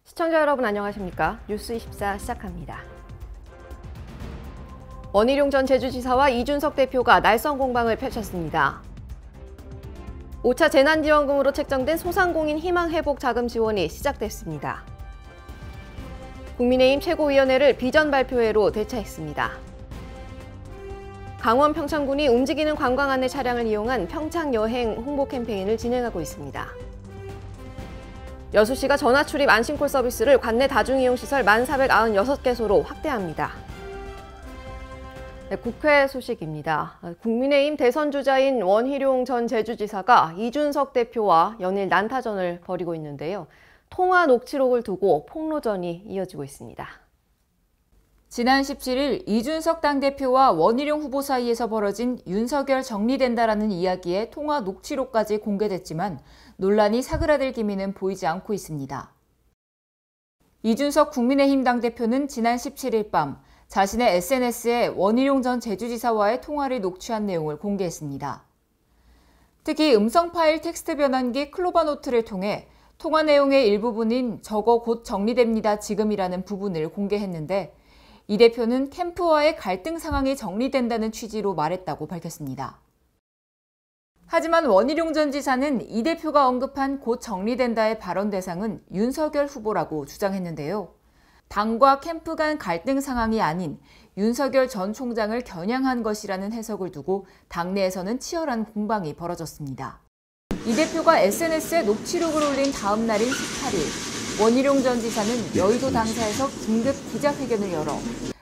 시청자 여러분 안녕하십니까? 뉴스24 시작합니다. 원희룡 전 제주지사와 이준석 대표가 날선 공방을 펼쳤습니다. 5차 재난지원금으로 책정된 소상공인 희망회복 자금 지원이 시작됐습니다. 국민의힘 최고위원회를 비전 발표회로 대차했습니다. 강원 평창군이 움직이는 관광 안내 차량을 이용한 평창 여행 홍보 캠페인을 진행하고 있습니다. 여수시가 전화 출입 안심콜 서비스를 관내 다중이용시설 1,496개소로 확대합니다. 네, 국회 소식입니다. 국민의힘 대선 주자인 원희룡 전 제주지사가 이준석 대표와 연일 난타전을 벌이고 있는데요. 통화 녹취록을 두고 폭로전이 이어지고 있습니다. 지난 17일 이준석 당대표와 원희룡 후보 사이에서 벌어진 윤석열 정리된다라는 이야기의 통화 녹취록까지 공개됐지만 논란이 사그라들 기미는 보이지 않고 있습니다. 이준석 국민의힘 당대표는 지난 17일 밤 자신의 SNS에 원희룡 전 제주지사와의 통화를 녹취한 내용을 공개했습니다. 특히 음성 파일 텍스트 변환기 클로바노트를 통해 통화 내용의 일부분인 "저거 곧 정리됩니다 지금이라는 부분을 공개했는데 이 대표는 캠프와의 갈등 상황이 정리된다는 취지로 말했다고 밝혔습니다. 하지만 원희룡 전 지사는 이 대표가 언급한 "곧 정리된다의 발언 대상은 윤석열 후보라고 주장했는데요. 당과 캠프 간 갈등 상황이 아닌 윤석열 전 총장을 겨냥한 것이라는 해석을 두고 당내에서는 치열한 공방이 벌어졌습니다. 이 대표가 SNS에 녹취록을 올린 다음 날인 18일, 원희룡 전 지사는 여의도 당사에서 긴급 기자회견을 열어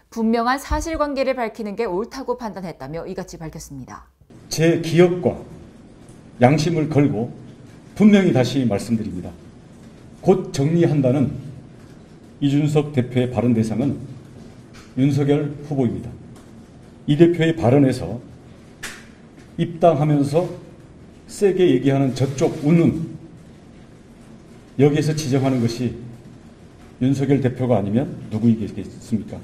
분명한 사실관계를 밝히는 게 옳다고 판단했다며 이같이 밝혔습니다. 제 기억과 양심을 걸고 분명히 다시 말씀드립니다. 곧 정리한다는 이준석 대표의 발언 대상은 윤석열 후보입니다. 이 대표의 발언에서 입당하면서 세게 얘기하는 저쪽 웃는, 여기에서 지정하는 것이 윤석열 대표가 아니면 누구이겠습니까?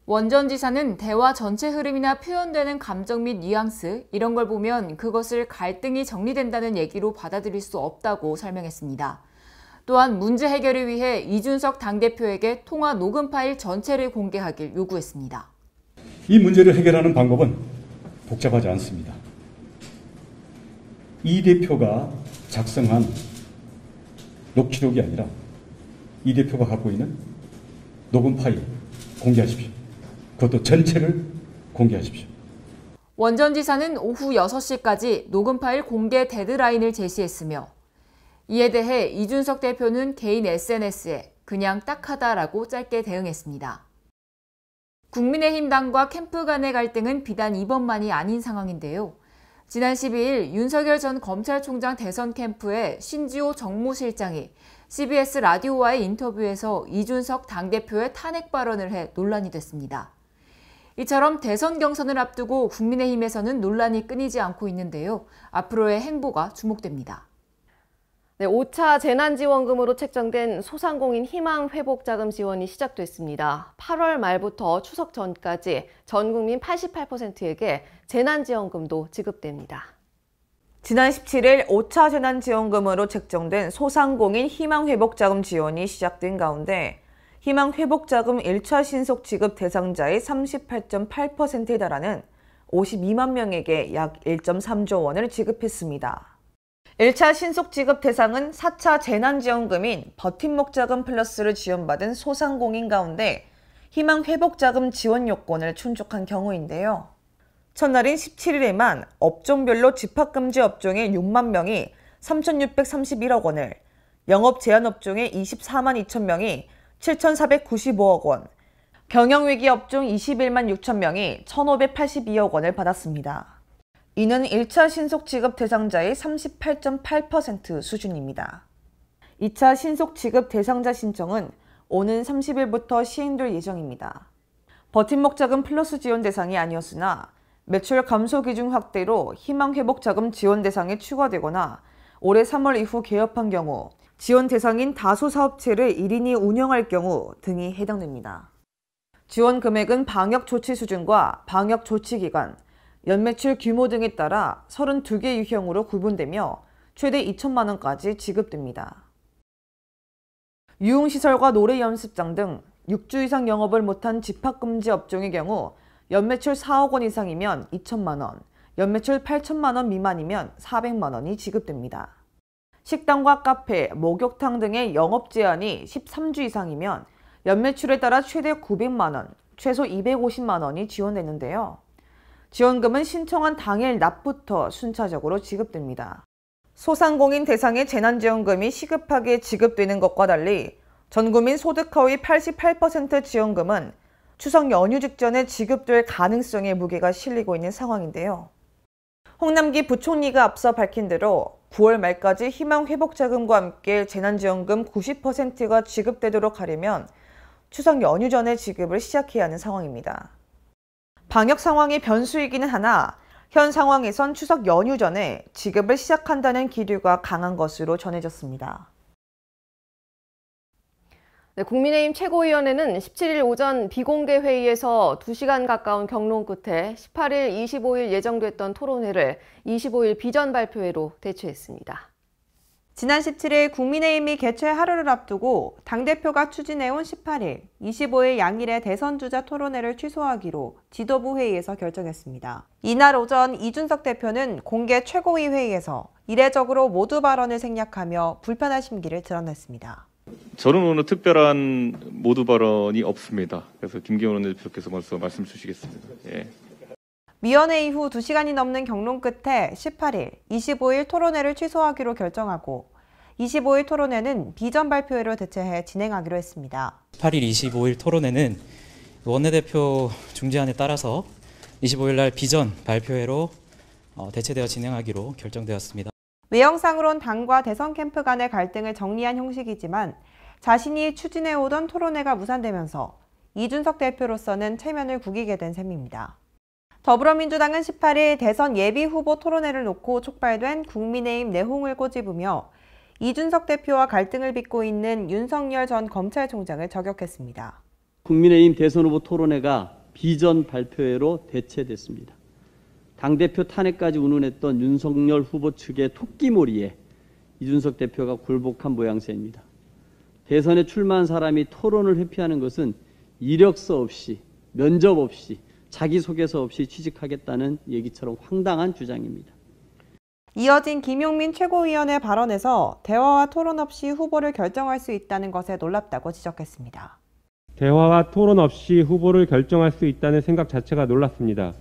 원 전 지사는 대화 전체 흐름이나 표현되는 감정 및 뉘앙스 이런 걸 보면 그것을 갈등이 정리된다는 얘기로 받아들일 수 없다고 설명했습니다. 또한 문제 해결을 위해 이준석 당대표에게 통화 녹음 파일 전체를 공개하길 요구했습니다. 이 문제를 해결하는 방법은 복잡하지 않습니다. 이 대표가 작성한 녹취록이 아니라 이 대표가 갖고 있는 녹음 파일 공개하십시오. 그것도 전체를 공개하십시오. 원 전 지사는 오후 6시까지 녹음 파일 공개 데드라인을 제시했으며 이에 대해 이준석 대표는 개인 SNS에 그냥 딱하다라고 짧게 대응했습니다. 국민의힘 당과 캠프 간의 갈등은 비단 이번만이 아닌 상황인데요. 지난 12일 윤석열 전 검찰총장 대선 캠프의 신지호 정무실장이 CBS 라디오와의 인터뷰에서 이준석 당대표의 탄핵 발언을 해 논란이 됐습니다. 이처럼 대선 경선을 앞두고 국민의힘에서는 논란이 끊이지 않고 있는데요. 앞으로의 행보가 주목됩니다. 네, 5차 재난지원금으로 책정된 소상공인 희망회복자금 지원이 시작됐습니다. 8월 말부터 추석 전까지 전 국민 88%에게 재난지원금도 지급됩니다. 지난 17일 5차 재난지원금으로 책정된 소상공인 희망회복자금 지원이 시작된 가운데 희망회복자금 1차 신속 지급 대상자의 38.8%에 달하는 52만 명에게 약 1.3조 원을 지급했습니다. 1차 신속 지급 대상은 4차 재난지원금인 버팀목자금 플러스를 지원받은 소상공인 가운데 희망회복자금 지원 요건을 충족한 경우인데요. 첫날인 17일에만 업종별로 집합금지 업종의 6만 명이 3,631억 원을, 영업 제한 업종의 24만 2천 명이 7,495억 원, 경영위기 업종 21만 6천 명이 1,582억 원을 받았습니다. 이는 1차 신속 지급 대상자의 38.8% 수준입니다. 2차 신속 지급 대상자 신청은 오는 30일부터 시행될 예정입니다. 버팀목자금 플러스 지원 대상이 아니었으나 매출 감소 기준 확대로 희망회복자금 지원 대상에 추가되거나 올해 3월 이후 개업한 경우, 지원 대상인 다수 사업체를 1인이 운영할 경우 등이 해당됩니다. 지원 금액은 방역 조치 수준과 방역 조치 기간, 연매출 규모 등에 따라 32개 유형으로 구분되며 최대 2천만 원까지 지급됩니다. 유흥시설과 노래연습장 등 6주 이상 영업을 못한 집합금지 업종의 경우 연매출 4억 원 이상이면 2천만 원, 연매출 8천만 원 미만이면 400만 원이 지급됩니다. 식당과 카페, 목욕탕 등의 영업 제한이 13주 이상이면 연매출에 따라 최대 900만 원, 최소 250만 원이 지원되는데요. 지원금은 신청한 당일 낮부터 순차적으로 지급됩니다. 소상공인 대상의 재난지원금이 시급하게 지급되는 것과 달리 전국민 소득 하위 88% 지원금은 추석 연휴 직전에 지급될 가능성에 무게가 실리고 있는 상황인데요. 홍남기 부총리가 앞서 밝힌 대로 9월 말까지 희망회복자금과 함께 재난지원금 90%가 지급되도록 하려면 추석 연휴 전에 지급을 시작해야 하는 상황입니다. 방역 상황이 변수이기는 하나 현 상황에선 추석 연휴 전에 지급을 시작한다는 기류가 강한 것으로 전해졌습니다. 네, 국민의힘 최고위원회는 17일 오전 비공개 회의에서 2시간 가까운 경론 끝에 18일, 25일 예정됐던 토론회를 25일 비전 발표회로 대체했습니다. 지난 17일 국민의힘이 개최 하루를 앞두고 당대표가 추진해온 18일, 25일 양일의 대선주자 토론회를 취소하기로 지도부 회의에서 결정했습니다. 이날 오전 이준석 대표는 공개 최고위 회의에서 이례적으로 모두 발언을 생략하며 불편한 심기를 드러냈습니다. 저는 오늘 특별한 모두 발언이 없습니다. 그래서 김기현 원내대표께서 먼저 말씀 주시겠습니다. 예. 위원회 이후 2시간이 넘는 경론 끝에 18일, 25일 토론회를 취소하기로 결정하고 25일 토론회는 비전 발표회로 대체해 진행하기로 했습니다. 18일, 25일 토론회는 원내대표 중재안에 따라서 25일 날 비전 발표회로 대체되어 진행하기로 결정되었습니다. 외형상으론 당과 대선 캠프 간의 갈등을 정리한 형식이지만 자신이 추진해오던 토론회가 무산되면서 이준석 대표로서는 체면을 구기게 된 셈입니다. 더불어민주당은 18일 대선 예비후보 토론회를 놓고 촉발된 국민의힘 내홍을 꼬집으며 이준석 대표와 갈등을 빚고 있는 윤석열 전 검찰총장을 저격했습니다. 국민의힘 대선 후보 토론회가 비전 발표회로 대체됐습니다. 당대표 탄핵까지 운운했던 윤석열 후보 측의 토끼몰이에 이준석 대표가 굴복한 모양새입니다. 대선에 출마한 사람이 토론을 회피하는 것은 이력서 없이, 면접 없이, 자기소개서 없이 취직하겠다는 얘기처럼 황당한 주장입니다. 이어진 김용민 최고위원의 발언에서 대화와 토론 없이 후보를 결정할 수 있다는 것에 놀랍다고 지적했습니다. 대화와 토론 없이 후보를 결정할 수 있다는 생각 자체가 놀랍습니다.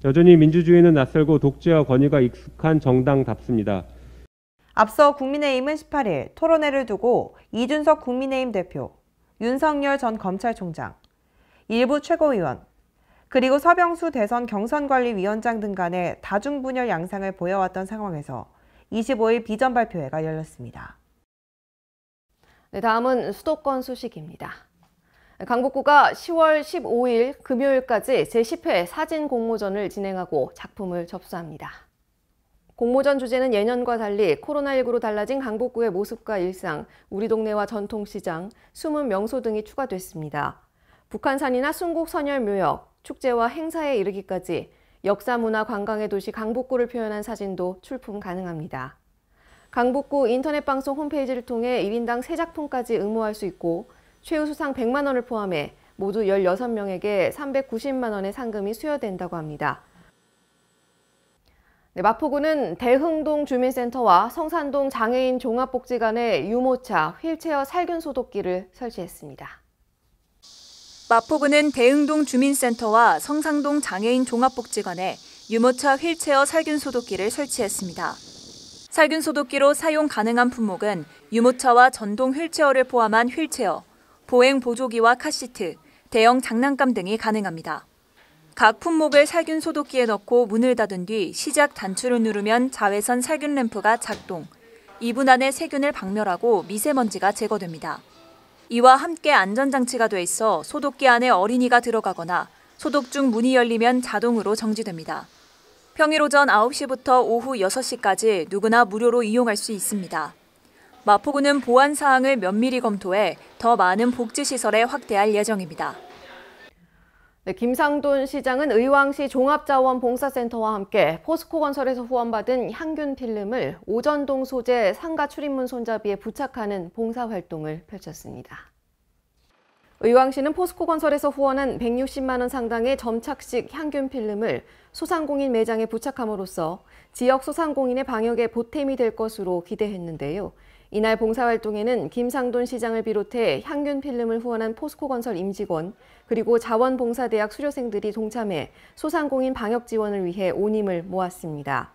여전히 민주주의는 낯설고 독재와 권위가 익숙한 정당답습니다. 앞서 국민의힘은 18일 토론회를 두고 이준석 국민의힘 대표, 윤석열 전 검찰총장, 일부 최고위원, 그리고 서병수 대선 경선관리위원장 등 간의 다중분열 양상을 보여왔던 상황에서 25일 비전 발표회가 열렸습니다. 네, 다음은 수도권 소식입니다. 강북구가 10월 15일 금요일까지 제10회 사진 공모전을 진행하고 작품을 접수합니다. 공모전 주제는 예년과 달리 코로나19로 달라진 강북구의 모습과 일상, 우리 동네와 전통시장, 숨은 명소 등이 추가됐습니다. 북한산이나 순국 선열묘역, 축제와 행사에 이르기까지 역사, 문화, 관광의 도시 강북구를 표현한 사진도 출품 가능합니다. 강북구 인터넷 방송 홈페이지를 통해 1인당 3작품까지 응모할 수 있고 최우수상 100만 원을 포함해 모두 16명에게 390만 원의 상금이 수여된다고 합니다. 네, 마포구는 대흥동 주민센터와 성산동 장애인 종합복지관에 유모차, 휠체어 살균 소독기를 설치했습니다. 마포구는 대흥동 주민센터와 성산동 장애인 종합복지관에 유모차 휠체어 살균 소독기를 설치했습니다. 살균 소독기로 사용 가능한 품목은 유모차와 전동 휠체어를 포함한 휠체어, 보행 보조기와 카시트, 대형 장난감 등이 가능합니다. 각 품목을 살균 소독기에 넣고 문을 닫은 뒤 시작 단추를 누르면 자외선 살균 램프가 작동, 2분 안에 세균을 박멸하고 미세먼지가 제거됩니다. 이와 함께 안전장치가 돼 있어 소독기 안에 어린이가 들어가거나 소독 중 문이 열리면 자동으로 정지됩니다. 평일 오전 9시부터 오후 6시까지 누구나 무료로 이용할 수 있습니다. 마포구는 보안 사항을 면밀히 검토해 더 많은 복지시설에 확대할 예정입니다. 네, 김상돈 시장은 의왕시 종합자원봉사센터와 함께 포스코건설에서 후원받은 향균 필름을 오전동 소재 상가 출입문 손잡이에 부착하는 봉사활동을 펼쳤습니다. 의왕시는 포스코건설에서 후원한 160만 원 상당의 점착식 향균 필름을 소상공인 매장에 부착함으로써 지역 소상공인의 방역에 보탬이 될 것으로 기대했는데요. 이날 봉사활동에는 김상돈 시장을 비롯해 향균 필름을 후원한 포스코건설 임직원 그리고 자원봉사대학 수료생들이 동참해 소상공인 방역 지원을 위해 온 힘을 모았습니다.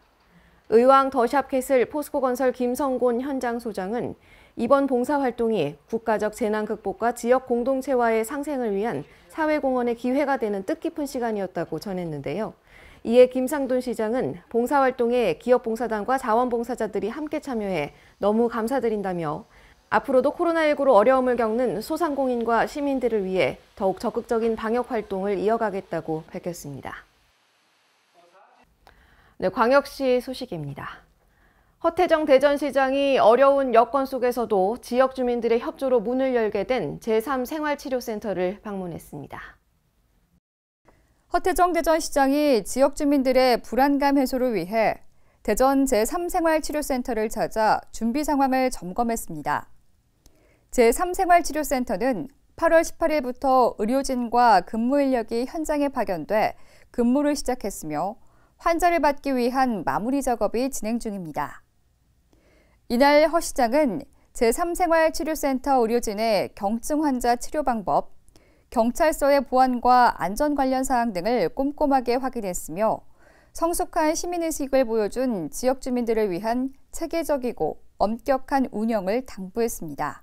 의왕 더샵캐슬 포스코건설 김성곤 현장 소장은 이번 봉사활동이 국가적 재난 극복과 지역 공동체와의 상생을 위한 사회공헌의 기회가 되는 뜻깊은 시간이었다고 전했는데요. 이에 김상돈 시장은 봉사활동에 기업봉사단과 자원봉사자들이 함께 참여해 너무 감사드린다며 앞으로도 코로나19로 어려움을 겪는 소상공인과 시민들을 위해 더욱 적극적인 방역활동을 이어가겠다고 밝혔습니다. 네, 광역시 소식입니다. 허태정 대전시장이 어려운 여건 속에서도 지역 주민들의 협조로 문을 열게 된 제3생활치료센터를 방문했습니다. 허태정 대전시장이 지역 주민들의 불안감 해소를 위해 대전 제3생활치료센터를 찾아 준비 상황을 점검했습니다. 제3생활치료센터는 8월 18일부터 의료진과 근무 인력이 현장에 파견돼 근무를 시작했으며 환자를 받기 위한 마무리 작업이 진행 중입니다. 이날 허 시장은 제3생활치료센터 의료진의 경증 환자 치료 방법, 경찰서의 보안과 안전 관련 사항 등을 꼼꼼하게 확인했으며 성숙한 시민의식을 보여준 지역 주민들을 위한 체계적이고 엄격한 운영을 당부했습니다.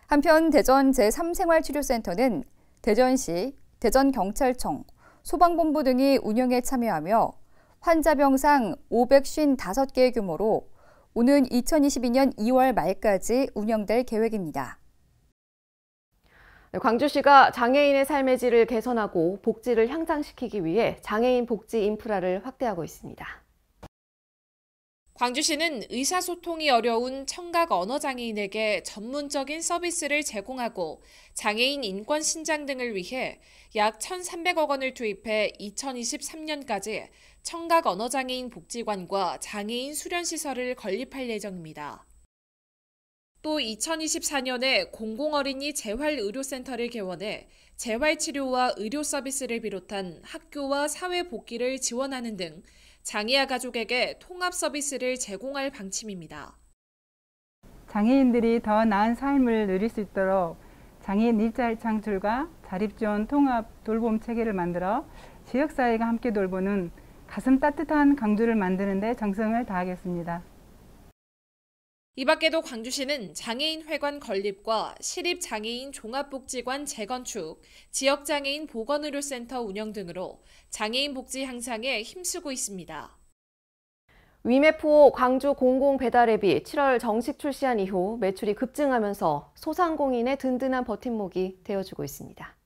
한편 대전 제3생활치료센터는 대전시, 대전경찰청, 소방본부 등이 운영에 참여하며 환자 병상 555개의 규모로 오는 2022년 2월 말까지 운영될 계획입니다. 광주시가 장애인의 삶의 질을 개선하고 복지를 향상시키기 위해 장애인 복지 인프라를 확대하고 있습니다. 광주시는 의사소통이 어려운 청각 언어장애인에게 전문적인 서비스를 제공하고 장애인 인권 신장 등을 위해 약 1,300억 원을 투입해 2023년까지 청각 언어장애인 복지관과 장애인 수련시설을 건립할 예정입니다. 또 2024년에 공공어린이 재활의료센터를 개원해 재활치료와 의료 서비스를 비롯한 학교와 사회 복귀를 지원하는 등 장애아 가족에게 통합 서비스를 제공할 방침입니다. 장애인들이 더 나은 삶을 누릴 수 있도록 장애인 일자리 창출과 자립지원 통합 돌봄 체계를 만들어 지역사회가 함께 돌보는 가슴 따뜻한 광주를 만드는 데 정성을 다하겠습니다. 이 밖에도 광주시는 장애인회관 건립과 시립장애인 종합복지관 재건축, 지역장애인 보건의료센터 운영 등으로 장애인 복지 향상에 힘쓰고 있습니다. 위메프 광주 공공배달앱이 7월 정식 출시한 이후 매출이 급증하면서 소상공인의 든든한 버팀목이 되어주고 있습니다.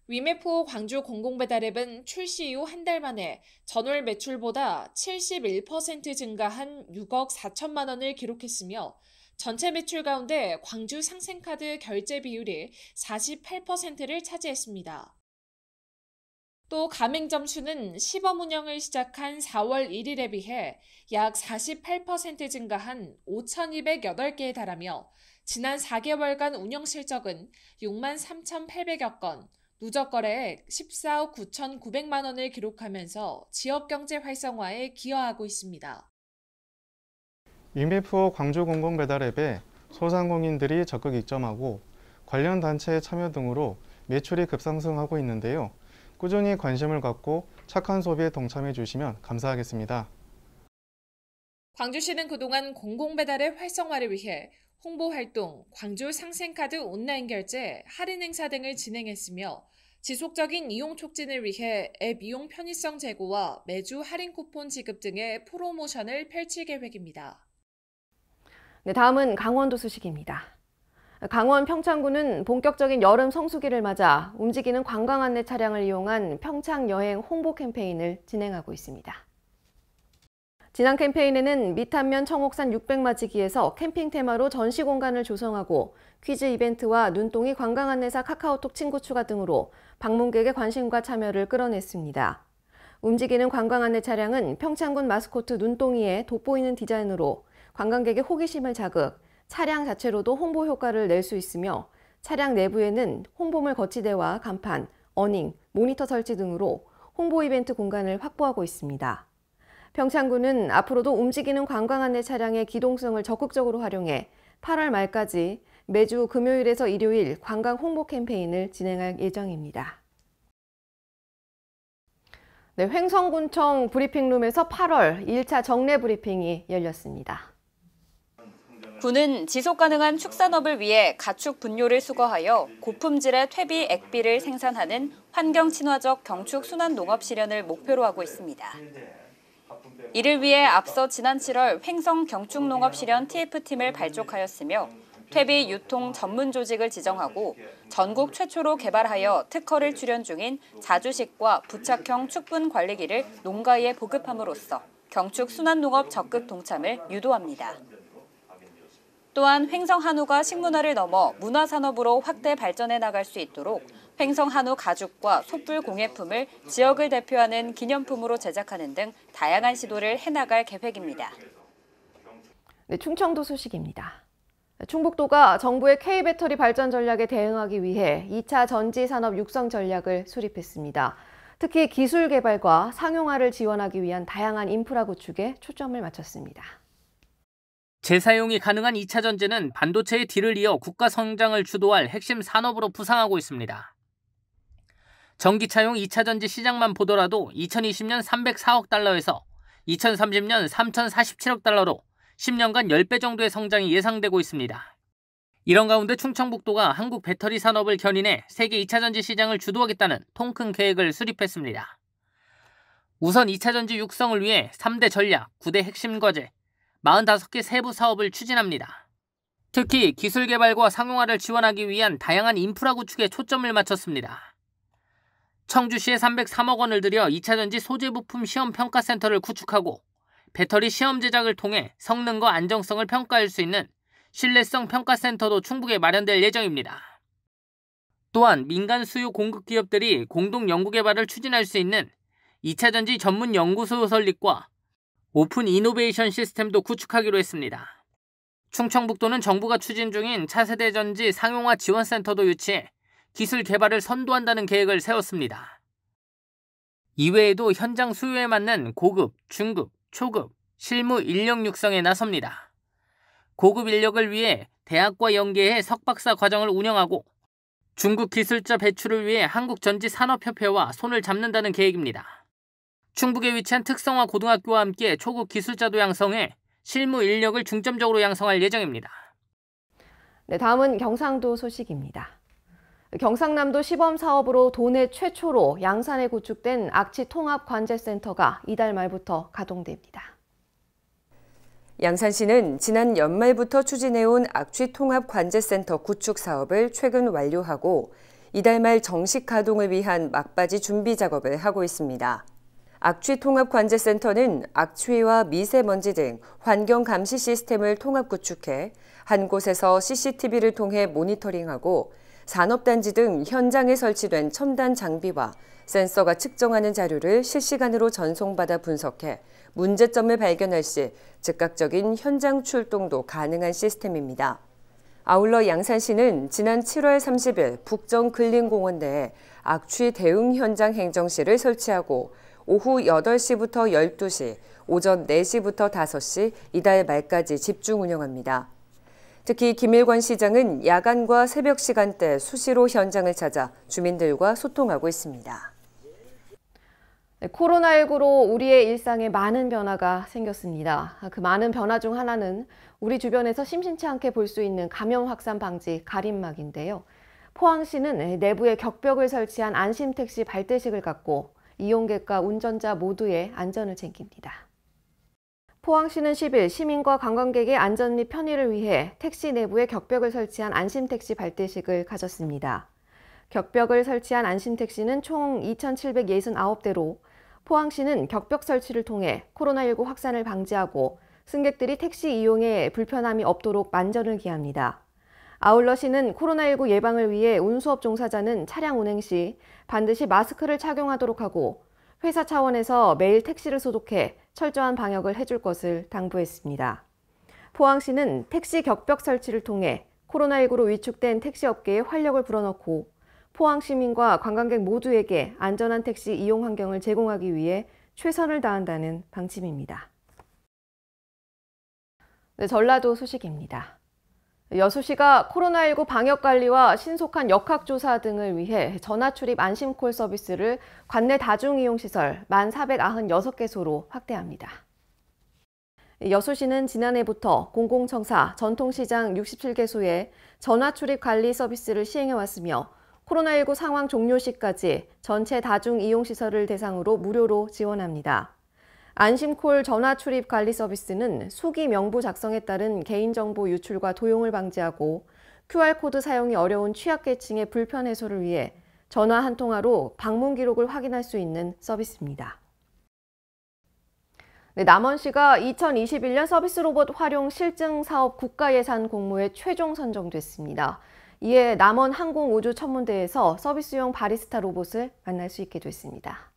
위메프 광주 공공배달앱은 출시 이후 한 달 만에 전월 매출보다 71% 증가한 6억 4천만 원을 기록했으며 전체 매출 가운데 광주 상생카드 결제 비율이 48%를 차지했습니다. 또 가맹점 수는 시범 운영을 시작한 4월 1일에 비해 약 48% 증가한 5,208개에 달하며 지난 4개월간 운영 실적은 6만 3,800여 건, 누적 거래액 14억 9,900만 원을 기록하면서 지역 경제 활성화에 기여하고 있습니다. 위메프 광주 공공배달앱에 소상공인들이 적극 입점하고 관련 단체의 참여 등으로 매출이 급상승하고 있는데요. 꾸준히 관심을 갖고 착한 소비에 동참해 주시면 감사하겠습니다. 광주시는 그동안 공공배달의 활성화를 위해 홍보활동, 광주 상생카드 온라인 결제, 할인 행사 등을 진행했으며 지속적인 이용 촉진을 위해 앱 이용 편의성 제고와 매주 할인 쿠폰 지급 등의 프로모션을 펼칠 계획입니다. 네, 다음은 강원도 소식입니다. 강원 평창군은 본격적인 여름 성수기를 맞아 움직이는 관광 안내 차량을 이용한 평창 여행 홍보 캠페인을 진행하고 있습니다. 지난 캠페인에는 미탄면 청옥산 600마지기에서 캠핑 테마로 전시 공간을 조성하고 퀴즈 이벤트와 눈동이 관광 안내사 카카오톡 친구 추가 등으로 방문객의 관심과 참여를 끌어냈습니다. 움직이는 관광 안내 차량은 평창군 마스코트 눈동이의 돋보이는 디자인으로 관광객의 호기심을 자극, 차량 자체로도 홍보 효과를 낼 수 있으며 차량 내부에는 홍보물 거치대와 간판, 어닝, 모니터 설치 등으로 홍보 이벤트 공간을 확보하고 있습니다. 평창군은 앞으로도 움직이는 관광 안내 차량의 기동성을 적극적으로 활용해 8월 말까지 매주 금요일에서 일요일 관광 홍보 캠페인을 진행할 예정입니다. 네, 횡성군청 브리핑룸에서 8월 1차 정례 브리핑이 열렸습니다. 군은 지속가능한 축산업을 위해 가축 분뇨를 수거하여 고품질의 퇴비 액비를 생산하는 환경친화적 경축 순환 농업 실현을 목표로 하고 있습니다. 이를 위해 앞서 지난 7월 횡성 경축농업 실현 TF팀을 발족하였으며 퇴비 유통 전문 조직을 지정하고 전국 최초로 개발하여 특허를 출연 중인 자주식과 부착형 축분 관리기를 농가에 보급함으로써 경축 순환농업 적극 동참을 유도합니다. 또한 횡성 한우가 식문화를 넘어 문화산업으로 확대 발전해 나갈 수 있도록 횡성 한우 가죽과 솥불 공예품을 지역을 대표하는 기념품으로 제작하는 등 다양한 시도를 해나갈 계획입니다. 네, 충청도 소식입니다. 충북도가 정부의 K배터리 발전 전략에 대응하기 위해 2차 전지산업 육성 전략을 수립했습니다. 특히 기술 개발과 상용화를 지원하기 위한 다양한 인프라 구축에 초점을 맞췄습니다. 재사용이 가능한 2차 전지는 반도체의 뒤를 이어 국가 성장을 주도할 핵심 산업으로 부상하고 있습니다. 전기차용 2차 전지 시장만 보더라도 2020년 304억 달러에서 2030년 3047억 달러로 10년간 10배 정도의 성장이 예상되고 있습니다. 이런 가운데 충청북도가 한국 배터리 산업을 견인해 세계 2차 전지 시장을 주도하겠다는 통큰 계획을 수립했습니다. 우선 2차 전지 육성을 위해 3대 전략, 9대 핵심 과제, 45개 세부 사업을 추진합니다. 특히 기술 개발과 상용화를 지원하기 위한 다양한 인프라 구축에 초점을 맞췄습니다. 청주시에 303억 원을 들여 2차 전지 소재 부품 시험 평가센터를 구축하고 배터리 시험 제작을 통해 성능과 안정성을 평가할 수 있는 신뢰성 평가센터도 충북에 마련될 예정입니다. 또한 민간 수요 공급 기업들이 공동 연구개발을 추진할 수 있는 2차 전지 전문 연구소 설립과 오픈 이노베이션 시스템도 구축하기로 했습니다. 충청북도는 정부가 추진 중인 차세대 전지 상용화 지원센터도 유치해 기술 개발을 선도한다는 계획을 세웠습니다. 이외에도 현장 수요에 맞는 고급, 중급, 초급, 실무 인력 육성에 나섭니다. 고급 인력을 위해 대학과 연계해 석박사 과정을 운영하고 중국 기술자 배출을 위해 한국전지산업협회와 손을 잡는다는 계획입니다. 충북에 위치한 특성화 고등학교와 함께 초급 기술자도 양성해 실무 인력을 중점적으로 양성할 예정입니다. 네, 다음은 경상도 소식입니다. 경상남도 시범 사업으로 도내 최초로 양산에 구축된 악취 통합 관제센터가 이달 말부터 가동됩니다. 양산시는 지난 연말부터 추진해온 악취 통합 관제센터 구축 사업을 최근 완료하고 이달 말 정식 가동을 위한 막바지 준비 작업을 하고 있습니다. 악취 통합 관제센터는 악취와 미세먼지 등 환경 감시 시스템을 통합 구축해 한 곳에서 CCTV를 통해 모니터링하고 산업단지 등 현장에 설치된 첨단 장비와 센서가 측정하는 자료를 실시간으로 전송받아 분석해 문제점을 발견할 시 즉각적인 현장 출동도 가능한 시스템입니다. 아울러 양산시는 지난 7월 30일 북정 근린공원 내에 악취 대응 현장 행정실을 설치하고 오후 8시부터 12시, 오전 4시부터 5시 이달 말까지 집중 운영합니다. 특히 김일관 시장은 야간과 새벽 시간대 수시로 현장을 찾아 주민들과 소통하고 있습니다. 코로나19로 우리의 일상에 많은 변화가 생겼습니다. 그 많은 변화 중 하나는 우리 주변에서 심심치 않게 볼 수 있는 감염 확산 방지 가림막인데요. 포항시는 내부에 격벽을 설치한 안심택시 발대식을 갖고 이용객과 운전자 모두의 안전을 챙깁니다. 포항시는 10일 시민과 관광객의 안전 및 편의를 위해 택시 내부에 격벽을 설치한 안심택시 발대식을 가졌습니다. 격벽을 설치한 안심택시는 총 2,769대로 포항시는 격벽 설치를 통해 코로나19 확산을 방지하고 승객들이 택시 이용에 불편함이 없도록 만전을 기합니다. 아울러 시는 코로나19 예방을 위해 운수업 종사자는 차량 운행 시 반드시 마스크를 착용하도록 하고 회사 차원에서 매일 택시를 소독해 철저한 방역을 해줄 것을 당부했습니다. 포항시는 택시 격벽 설치를 통해 코로나19로 위축된 택시업계에 활력을 불어넣고 포항 시민과 관광객 모두에게 안전한 택시 이용 환경을 제공하기 위해 최선을 다한다는 방침입니다. 네, 전라도 소식입니다. 여수시가 코로나19 방역관리와 신속한 역학조사 등을 위해 전화출입 안심콜 서비스를 관내 다중이용시설 1,496개소로 확대합니다. 여수시는 지난해부터 공공청사, 전통시장 67개소에 전화출입 관리 서비스를 시행해왔으며 코로나19 상황 종료 시까지 전체 다중이용시설을 대상으로 무료로 지원합니다. 안심콜 전화출입 관리 서비스는 수기 명부 작성에 따른 개인정보 유출과 도용을 방지하고 QR코드 사용이 어려운 취약계층의 불편 해소를 위해 전화 한 통화로 방문 기록을 확인할 수 있는 서비스입니다. 네, 남원시가 2021년 서비스 로봇 활용 실증 사업 국가예산 공모에 최종 선정됐습니다. 이에 남원 항공우주천문대에서 서비스용 바리스타 로봇을 만날 수 있게 됐습니다.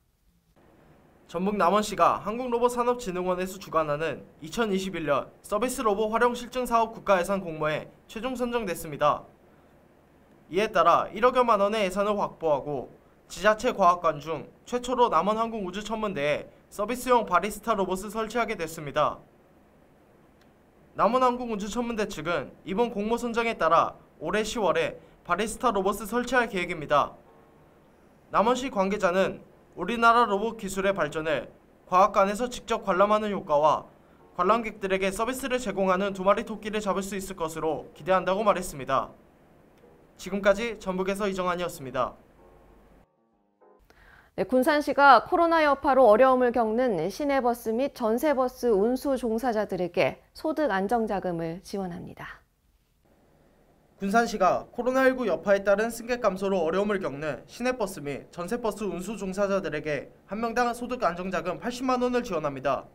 전북 남원시가 한국로봇산업진흥원에서 주관하는 2021년 서비스 로봇 활용 실증 사업 국가예산 공모에 최종 선정됐습니다. 이에 따라 1억여만 원의 예산을 확보하고 지자체 과학관 중 최초로 남원 항공우주천문대에 서비스용 바리스타 로봇을 설치하게 됐습니다. 남원 항공우주천문대 측은 이번 공모 선정에 따라 올해 10월에 바리스타 로봇을 설치할 계획입니다. 남원시 관계자는 우리나라 로봇 기술의 발전을 과학관에서 직접 관람하는 효과와 관람객들에게 서비스를 제공하는 2마리 토끼를 잡을 수 있을 것으로 기대한다고 말했습니다. 지금까지 전북에서 이정환이었습니다. 네, 군산시가 코로나 여파로 어려움을 겪는 시내버스 및 전세버스 운수 종사자들에게 소득 안정자금을 지원합니다. 군산시가 코로나19 여파에 따른 승객 감소로 어려움을 겪는 시내버스 및 전세버스 운수 종사자들에게 한 명당 소득 안정자금 80만 원을 지원합니다.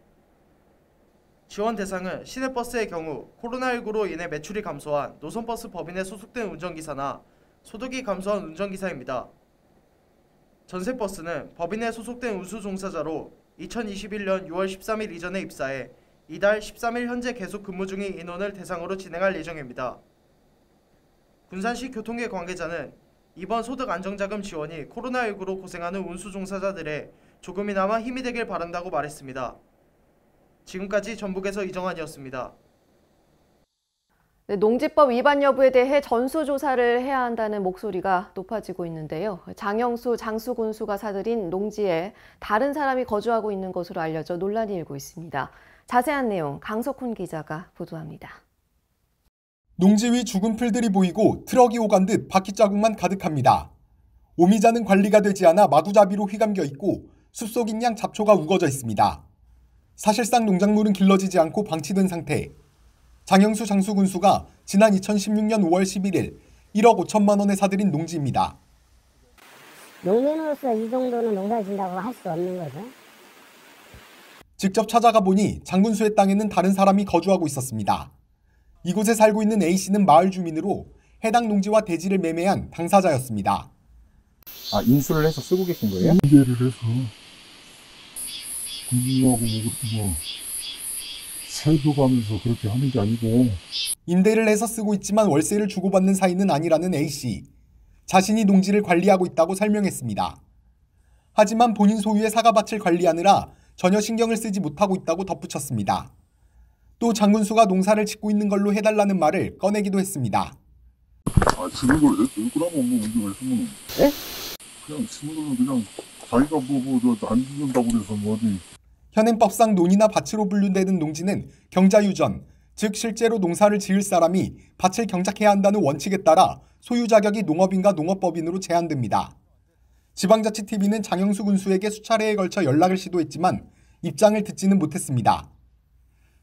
지원 대상은 시내버스의 경우 코로나19로 인해 매출이 감소한 노선버스 법인에 소속된 운전기사나 소득이 감소한 운전기사입니다. 전세버스는 법인에 소속된 운수 종사자로 2021년 6월 13일 이전에 입사해 이달 13일 현재 계속 근무 중인 인원을 대상으로 진행할 예정입니다. 군산시 교통계 관계자는 이번 소득 안정자금 지원이 코로나19로 고생하는 운수 종사자들의 조금이나마 힘이 되길 바란다고 말했습니다. 지금까지 전북에서 이정환이었습니다. 네, 농지법 위반 여부에 대해 전수조사를 해야 한다는 목소리가 높아지고 있는데요. 장영수 장수군수가 사들인 농지에 다른 사람이 거주하고 있는 것으로 알려져 논란이 일고 있습니다. 자세한 내용 강석훈 기자가 보도합니다. 농지 위 죽은 풀들이 보이고 트럭이 오간 듯 바퀴 자국만 가득합니다. 오미자는 관리가 되지 않아 마구잡이로 휘감겨 있고 숲속인 양 잡초가 우거져 있습니다. 사실상 농작물은 길러지지 않고 방치된 상태. 장영수 장수군수가 지난 2016년 5월 11일 1억 5천만 원에 사들인 농지입니다. 농민으로서 이 정도는 농사 짓는다고 할 수 없는 거죠. 직접 찾아가 보니 장군수의 땅에는 다른 사람이 거주하고 있었습니다. 이곳에 살고 있는 A씨는 마을 주민으로 해당 농지와 대지를 매매한 당사자였습니다. 아, 인수를 해서 쓰고 계신 거예요? 임대를 해서 공부하고 뭐 살도가면서 그렇게 하는 게 아니고. 임대를 해서 쓰고 있지만 월세를 주고받는 사이는 아니라는 A씨. 자신이 농지를 관리하고 있다고 설명했습니다. 하지만 본인 소유의 사과밭을 관리하느라 전혀 신경을 쓰지 못하고 있다고 덧붙였습니다. 또 장군수가 농사를 짓고 있는 걸로 해달라는 말을 꺼내기도 했습니다. 아, 지는 걸 그러면 뭐 문제가 있으면. 예? 그냥 지는 걸로 그냥 자기가 안 짓는다고 그래서 뭐 어디. 현행법상 논이나 밭으로 분류되는 농지는 경자유전, 즉 실제로 농사를 지을 사람이 밭을 경작해야 한다는 원칙에 따라 소유 자격이 농업인과 농업법인으로 제한됩니다. 지방자치TV는 장영수 군수에게 수차례에 걸쳐 연락을 시도했지만 입장을 듣지는 못했습니다.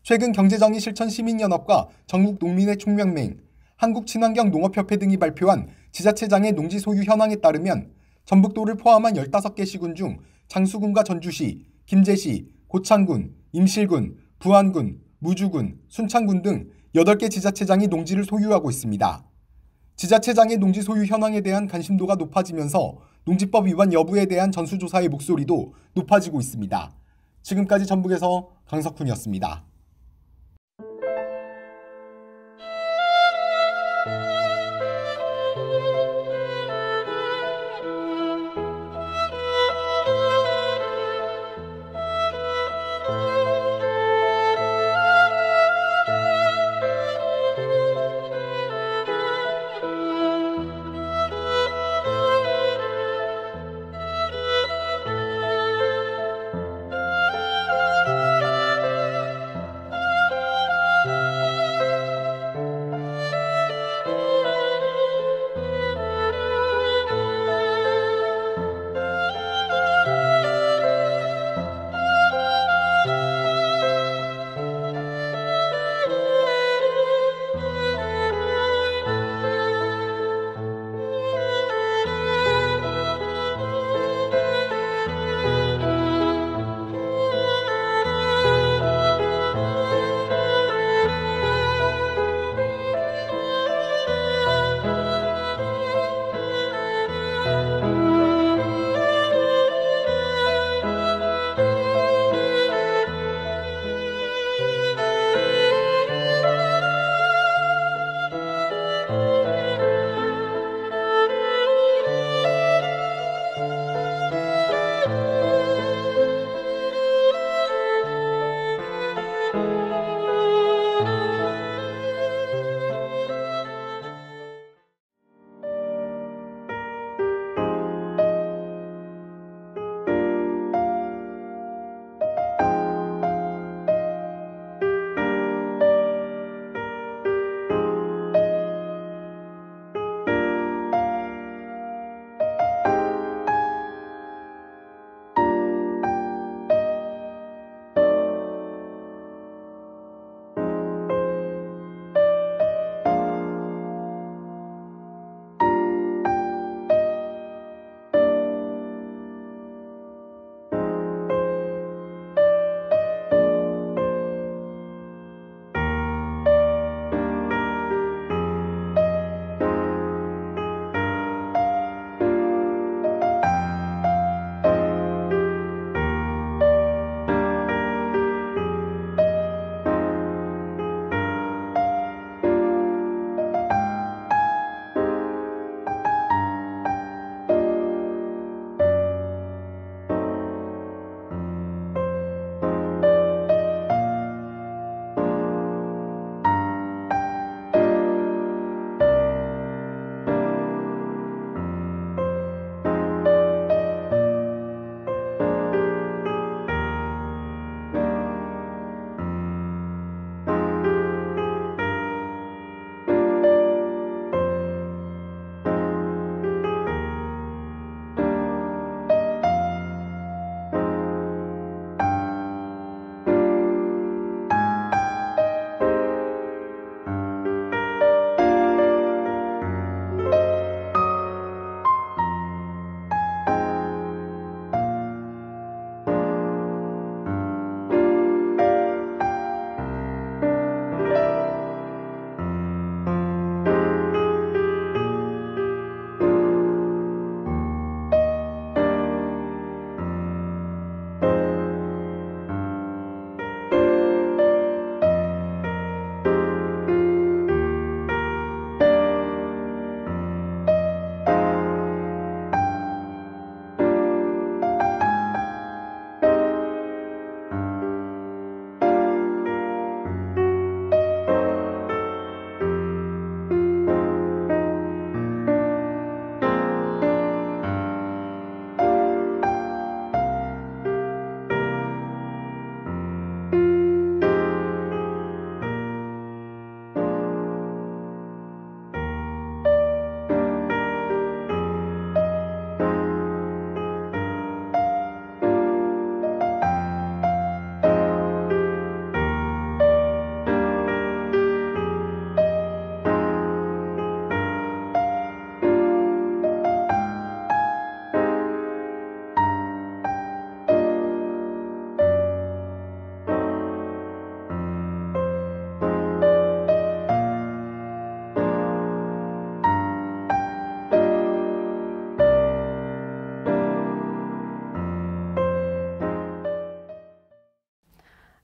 최근 경제정의실천시민연합과 전국농민의 총명맹, 한국친환경농업협회 등이 발표한 지자체장의 농지 소유 현황에 따르면 전북도를 포함한 15개 시군 중 장수군과 전주시, 김제시, 고창군, 임실군, 부안군, 무주군, 순창군 등 8개 지자체장이 농지를 소유하고 있습니다. 지자체장의 농지 소유 현황에 대한 관심도가 높아지면서 농지법 위반 여부에 대한 전수조사의 목소리도 높아지고 있습니다. 지금까지 전북에서 강석훈이었습니다.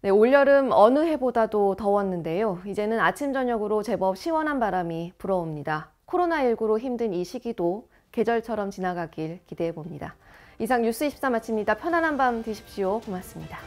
네, 올여름 어느 해보다도 더웠는데요. 이제는 아침 저녁으로 제법 시원한 바람이 불어옵니다. 코로나19로 힘든 이 시기도 계절처럼 지나가길 기대해 봅니다. 이상 뉴스24 마칩니다. 편안한 밤 되십시오. 고맙습니다.